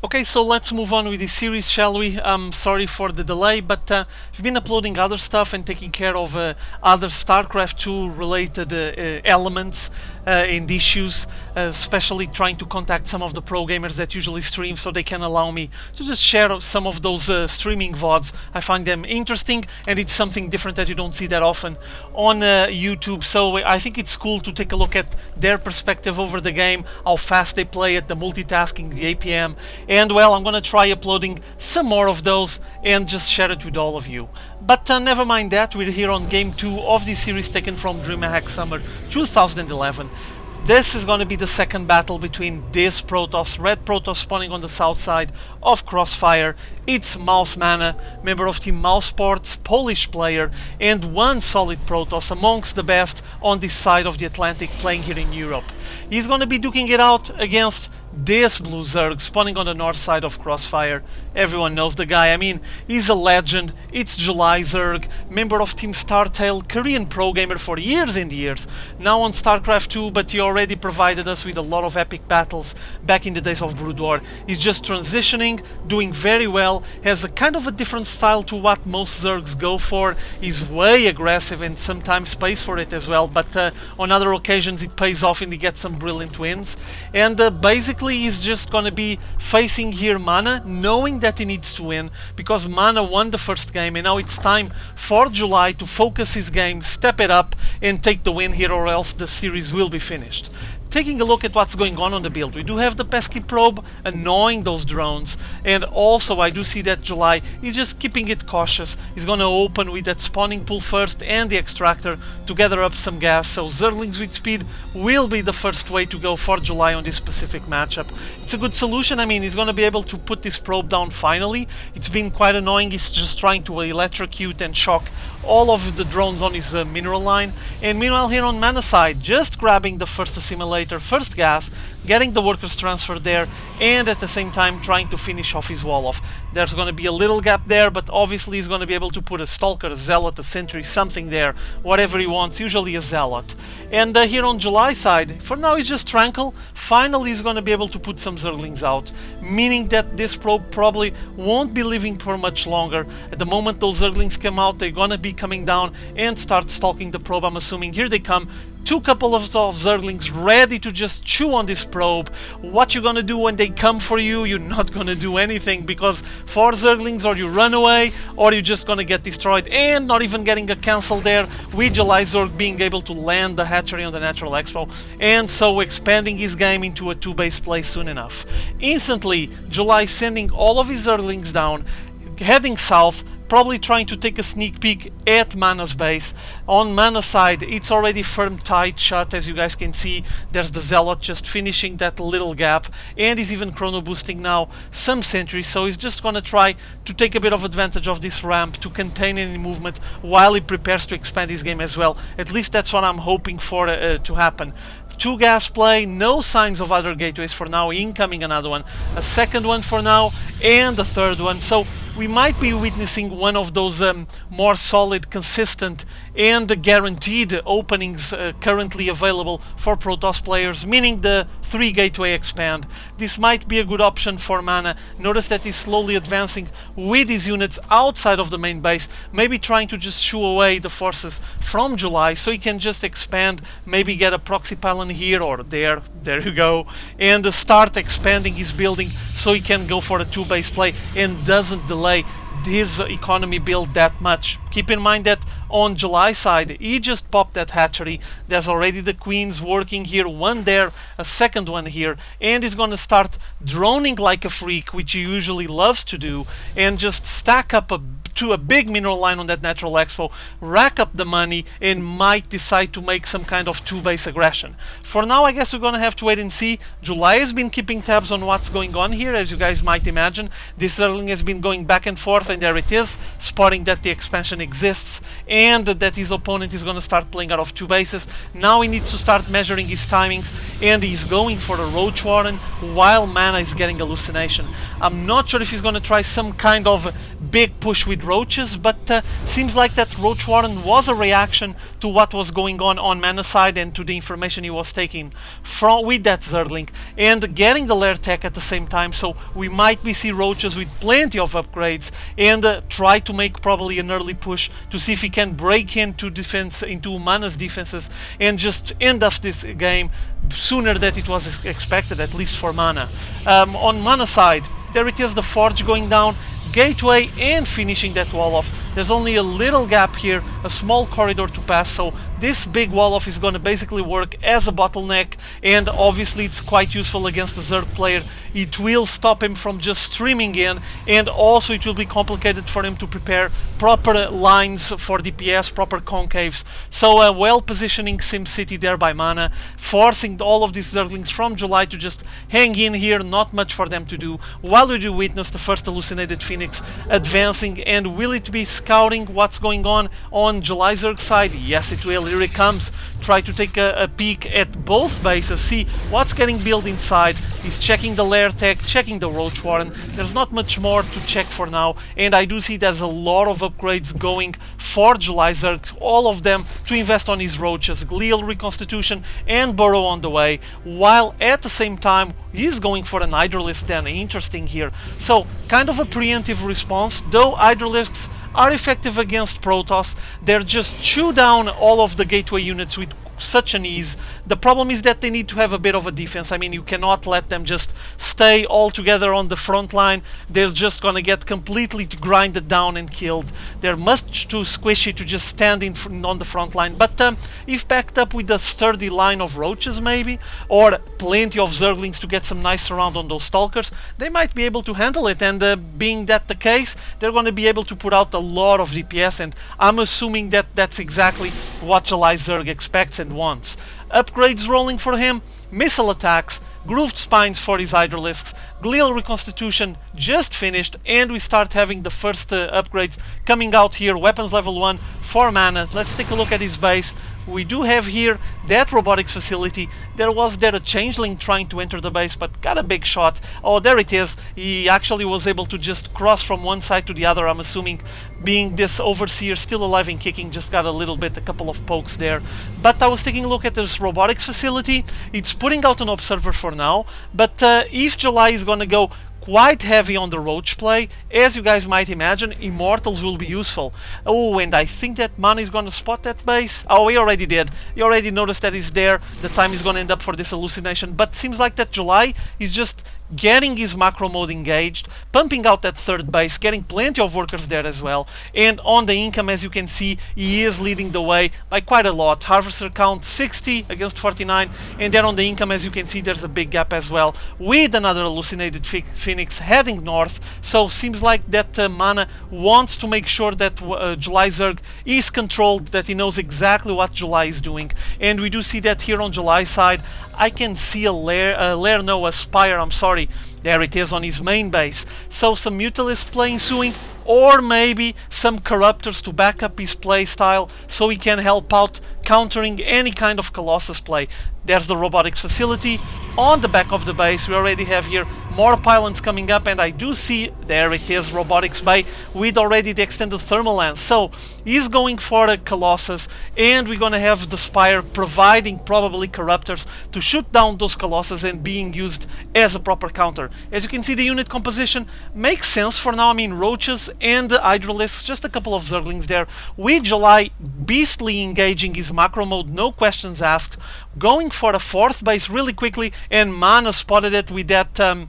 Okay, so let's move on with this series, shall we? I'm sorry for the delay, but we've been uploading other stuff and taking care of other StarCraft2 related elements and issues, especially trying to contact some of the pro gamers that usually stream so they can allow me to just share some of those streaming VODs. I find them interesting, and it's something different that you don't see that often on YouTube, so I think it's cool to take a look at their perspective over the game, how fast they play it, the multitasking, the APM, and well, I'm gonna try uploading some more of those and just share it with all of you. But never mind that, we're here on Game 2 of this series taken from DreamHack Summer 2011. This is going to be the second battle between this Protoss, Red Protoss spawning on the south side of Crossfire. It's mouzMaNa, member of Team mousesports, Polish player, and one solid Protoss amongst the best on this side of the Atlantic playing here in Europe. He's going to be duking it out against this BlueZerg spawning on the north side of Crossfire. Everyone knows the guy, I mean, he's a legend. It's JulyZerg, member of Team STARTALE, Korean pro gamer for years and years, now on Starcraft2, but he already provided us with a lot of epic battles back in the days of BroodWar. He's just transitioning, doing very well, has a kind of a different style to what most Zergs go for. He's way aggressive and sometimes pays for it as well, but on other occasions it pays off and he gets some brilliant wins. And basically he's just gonna be facing here Mana, knowing that he needs to win, because Mana won the first game and now it's time for July to focus his game, step it up and take the win here, or else the series will be finished. Taking a look at what's going on the build, we do have the pesky probe annoying those drones, and also I do see that July is just keeping it cautious. He's gonna open with that spawning pool first and the extractor to gather up some gas, so Zerglings with speed will be the first way to go for July on this specific matchup. It's a good solution. I mean, he's gonna be able to put this probe down finally. It's been quite annoying. He's just trying to electrocute and shock all of the drones on his mineral line, and meanwhile here on Mana side, just grabbing the first assimilator, first gas, getting the workers transferred there, and at the same time trying to finish off his wall off. There's going to be a little gap there, but obviously he's going to be able to put a stalker, a zealot, a sentry, something there, whatever he wants, usually a zealot. And here on July side, for now he's just tranquil. Finally he's going to be able to put some Zerglings out, meaning that this probe probably won't be living for much longer. At the moment those Zerglings come out, they're going to be coming down and start stalking the probe, I'm assuming. Here they come. Two couple of Zerglings ready to just chew on this probe. What you're gonna do when they come for you? You're not gonna do anything, because 4 Zerglings, or you run away or you're just gonna get destroyed, and not even getting a cancel there with JulyZerg being able to land the hatchery on the Natural Expo, and so expanding his game into a 2-base play soon enough. Instantly, July sending all of his Zerglings down, heading south, probably trying to take a sneak peek at Mana's base. On Mana's side, it's already firm tight shut, as you guys can see. There's the Zealot just finishing that little gap, and he's even chrono boosting now some sentries, so he's just gonna try to take a bit of advantage of this ramp to contain any movement while he prepares to expand his game as well. At least that's what I'm hoping for to happen. 2 gas play, no signs of other gateways for now, incoming another one, a second one for now, and a third one. So we might be witnessing one of those more solid, consistent, and guaranteed openings currently available for Protoss players, meaning the 3 gateway expand. This might be a good option for Mana. Notice that he's slowly advancing with his units outside of the main base, maybe trying to just shoo away the forces from July so he can just expand, maybe get a proxy pylon here or there, there you go, and start expanding his building so he can go for a 2-base play and doesn't delay his economy build that much. Keep in mind that on July side, he just popped that hatchery. There's already the queens working here, one there, a second one here, and he's gonna start droning like a freak, which he usually loves to do, and just stack up to a big mineral line on that Natural Expo, rack up the money, and might decide to make some kind of 2-base aggression. For now, I guess we're gonna have to wait and see. July has been keeping tabs on what's going on here, as you guys might imagine. This Zergling has been going back and forth, and there it is, spotting that the expansion exists and that his opponent is going to start playing out of 2 bases. Now he needs to start measuring his timings, and he's going for a Roach Warren while Mana is getting hallucination. I'm not sure if he's going to try some kind of big push with roaches, but seems like that Roach Warren was a reaction to what was going on Mana side and to the information he was taking from with that Zergling and getting the lair tech at the same time. So we might be see roaches with plenty of upgrades and try to make probably an early push to see if he can break into Mana's defenses and just end off this game sooner than it was expected, at least for Mana. On Mana side, there it is, the Forge going down, gateway and finishing that wall off. There's only a little gap here, a small corridor to pass, so this big wall off is going to basically work as a bottleneck, and obviously it's quite useful against the Zerg player. It will stop him from just streaming in, and also it will be complicated for him to prepare proper lines for DPS, proper concaves. So well positioning SimCity there by Mana, forcing all of these Zerglings from July to just hang in here, not much for them to do, while we do witness the first hallucinated Phoenix advancing. And will it be scouting what's going on JulyZerg side? Yes, it will. Here it comes. Try to take a peek at both bases, see what's getting built inside. He's checking the lair tech, checking the Roach Warren. There's not much more to check for now, and I do see there's a lot of upgrades going for JulyZerg, all of them to invest on his roaches, Glial Reconstitution and Burrow on the way, while at the same time he's going for an Hydralisk Den. Interesting here. So kind of a preemptive response, though Hydralisks are effective against Protoss. They're just chew down all of the gateway units with such an ease. The problem is that they need to have a bit of a defense. I mean, you cannot let them just stay all together on the front line. They're just gonna get completely grinded down and killed. They're much too squishy to just stand on the front line. But if backed up with a sturdy line of roaches maybe, or plenty of Zerglings to get some nice surround on those Stalkers, they might be able to handle it. And being that the case, they're going to be able to put out a lot of DPS, and I'm assuming that that's exactly what JulyZerg expects and wants. Upgrades rolling for him, missile attacks, grooved spines for his Hydralisks, Glial Reconstitution just finished, and we start having the first upgrades coming out here. Weapons level 1 for Mana. Let's take a look at his base. We do have here that robotics facility. There a changeling trying to enter the base, but got a big shot. Oh, there it is. He actually was able to just cross from one side to the other. I'm assuming, being this overseer still alive and kicking, just got a couple of pokes there. But I was taking a look at this robotics facility. It's putting out an observer for now, but if July is gonna go quite heavy on the roach play, as you guys might imagine, immortals will be useful. Oh, and I think that Mana is gonna spot that base. Oh, he already did. He already noticed that he's there. The time is gonna end up for this hallucination, but seems like that July is just getting his macro mode engaged, pumping out that third base, getting plenty of workers there as well. And on the income, as you can see, he is leading the way by quite a lot. Harvester count 60 against 49, and then on the income, as you can see, there's a big gap as well, with another hallucinated Phoenix heading north. So seems like that Mana wants to make sure that JulyZerg is controlled, that he knows exactly what July is doing. And we do see that here on July side. I can see a Spire, I'm sorry. There it is on his main base. So some Mutalist play ensuing, or maybe some Corruptors to back up his play style so he can help out countering any kind of Colossus play. There's the robotics facility on the back of the base. We already have here more pylons coming up, and I do see, there it is, robotics bay with already the extended thermal lance. So he's going for a Colossus, and we're gonna have the Spire providing probably Corruptors to shoot down those Colossus and being used as a proper counter. As you can see, the unit composition makes sense for now. I mean, roaches and the Hydralisks, just a couple of Zerglings there, with July beastly engaging his macro mode, no questions asked, going for a fourth base really quickly, and Mana spotted it with that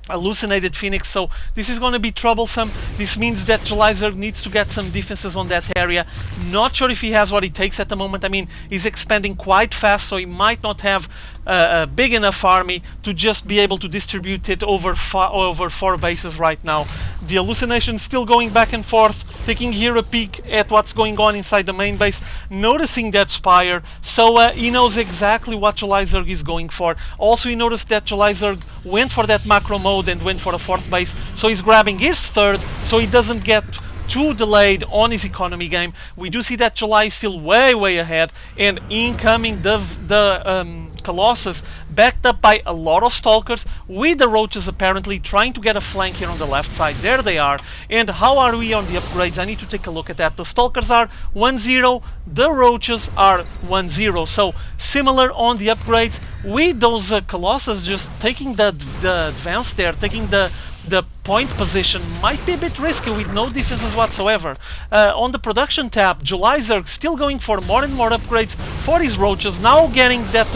hallucinated Phoenix. So this is going to be troublesome. This means that JulyZerg needs to get some defenses on that area. Not sure if he has what it takes at the moment. I mean, he's expanding quite fast, so he might not have a big enough army to just be able to distribute it over 4 bases right now. The hallucination still going back and forth, taking here a peek at what's going on inside the main base, noticing that Spire, so he knows exactly what JulyZerg is going for. Also, he noticed that JulyZerg went for that macro mode and went for a fourth base, so he's grabbing his third so he doesn't get too delayed on his economy game. We do see that July is still way ahead, and incoming the Colossus, backed up by a lot of Stalkers, with the Roaches apparently trying to get a flank here on the left side. There they are. And how are we on the upgrades? I need to take a look at that. The Stalkers are 1-0, the Roaches are 1-0. So similar on the upgrades, with those Colossus just taking the advance there, taking the point position. Might be a bit risky with no defenses whatsoever. On the production tab, JulyZerg still going for more and more upgrades for his Roaches, now getting that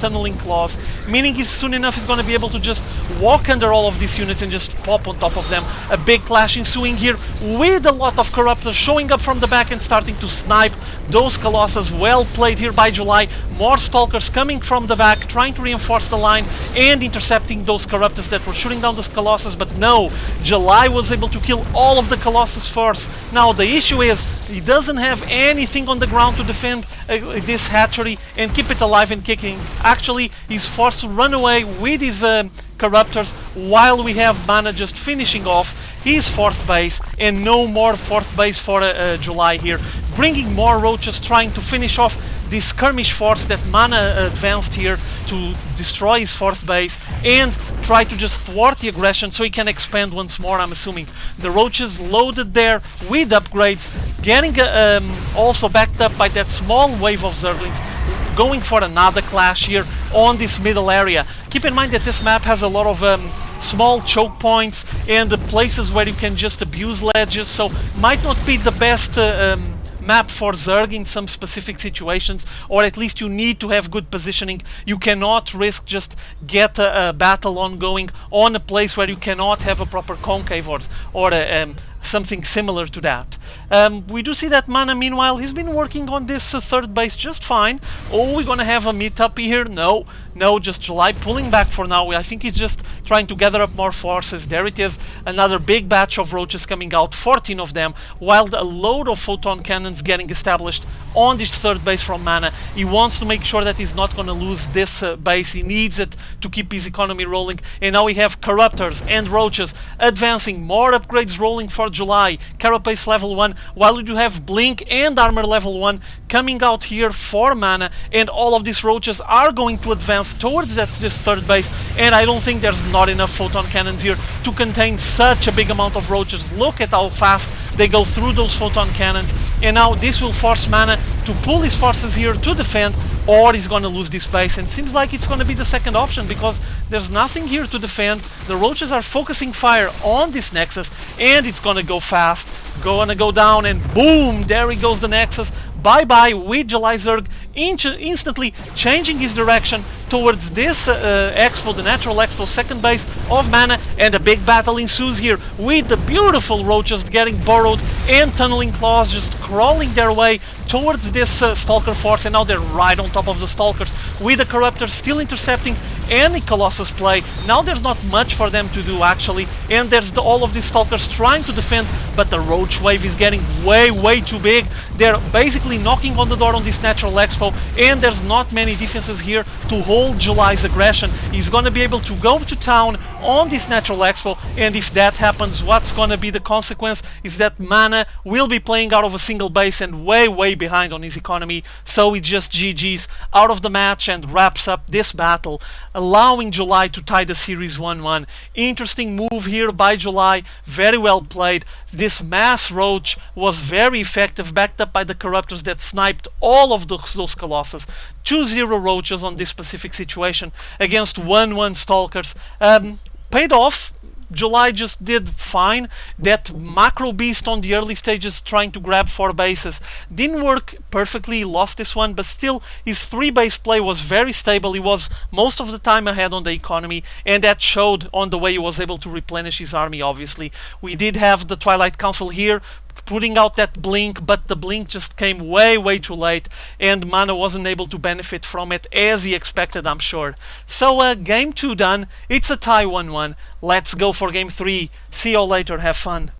tunneling clause, meaning he's soon enough is going to be able to just walk under all of these units and just pop on top of them. A big clash ensuing here with a lot of Corruptors showing up from the back and starting to snipe those Colossus. Well played here by July. More Stalkers coming from the back, trying to reinforce the line and intercepting those Corruptors that were shooting down the Colossus, but no, July was able to kill all of the Colossus first. Now the issue is he doesn't have anything on the ground to defend this hatchery and keep it alive and kicking. Actually, he's forced to run away with his Corruptors, while we have Mana just finishing off his 4th base, and no more 4th base for July here. Bringing more Roaches, trying to finish off this skirmish force that Mana advanced here to destroy his 4th base and try to just thwart the aggression so he can expand once more, I'm assuming. The Roaches loaded there with upgrades, getting also backed up by that small wave of Zerglings, going for another clash here on this middle area. Keep in mind that this map has a lot of small choke points and the places where you can just abuse ledges, so might not be the best map for Zerg in some specific situations, or at least you need to have good positioning. You cannot risk just get a battle ongoing on a place where you cannot have a proper concave or something similar to that. We do see that Mana, meanwhile, he's been working on this 3rd base just fine. Oh, we're gonna have a meet-up here? No, just July pulling back for now. I think he's just trying to gather up more forces. There it is, another big batch of Roaches coming out, 14 of them, while a load of photon cannons getting established on this 3rd base from Mana. He wants to make sure that he's not gonna lose this base. He needs it to keep his economy rolling, and now we have Corruptors and Roaches advancing, more upgrades rolling for July. Carapace level 1, while you do have Blink and Armor level 1 coming out here for Mana, and all of these Roaches are going to advance towards this 3rd base, and I don't think there's not enough photon cannons here to contain such a big amount of Roaches. Look at how fast they go through those photon cannons, and now this will force Mana to pull his forces here to defend, or he's gonna lose this base, and seems like it's gonna be the second option because there's nothing here to defend. The Roaches are focusing fire on this Nexus, and it's gonna go fast, gonna go down, and boom, there he goes, the Nexus. Bye-bye with JulyZerg, instantly changing his direction towards this expo, the natural expo, 2nd base of Mana, and a big battle ensues here with the beautiful Roaches getting burrowed and tunneling claws just crawling their way towards this Stalker force, and now they're right on top of the Stalkers, with the Corruptors still intercepting any Colossus play. Now there's not much for them to do actually, and there's all of these Stalkers trying to defend, but the Roach wave is getting way too big. They're basically knocking on the door on this natural expo, and there's not many defenses here to hold July's aggression. He's gonna be able to go to town on this natural expo, and if that happens, what's gonna be the consequence is that Mana will be playing out of a single base and way behind on his economy, so he just GG's out of the match and wraps up this battle, allowing July to tie the series 1-1. Interesting move here by July, very well played. This mass Roach was very effective, backed up by the Corruptors that sniped all of those Colossus. 2-0 Roaches on this specific situation against 1-1 Stalkers. Paid off. July just did fine. That macro beast on the early stages trying to grab 4 bases didn't work perfectly, lost this one, but still his 3 base play was very stable. He was most of the time ahead on the economy, and that showed on the way he was able to replenish his army. Obviously we did have the Twilight Council here putting out that blink, but the blink just came way too late, and Mana wasn't able to benefit from it as he expected, I'm sure. So game 2 done. It's a tie 1-1. Let's go for game 3. See you all later. Have fun.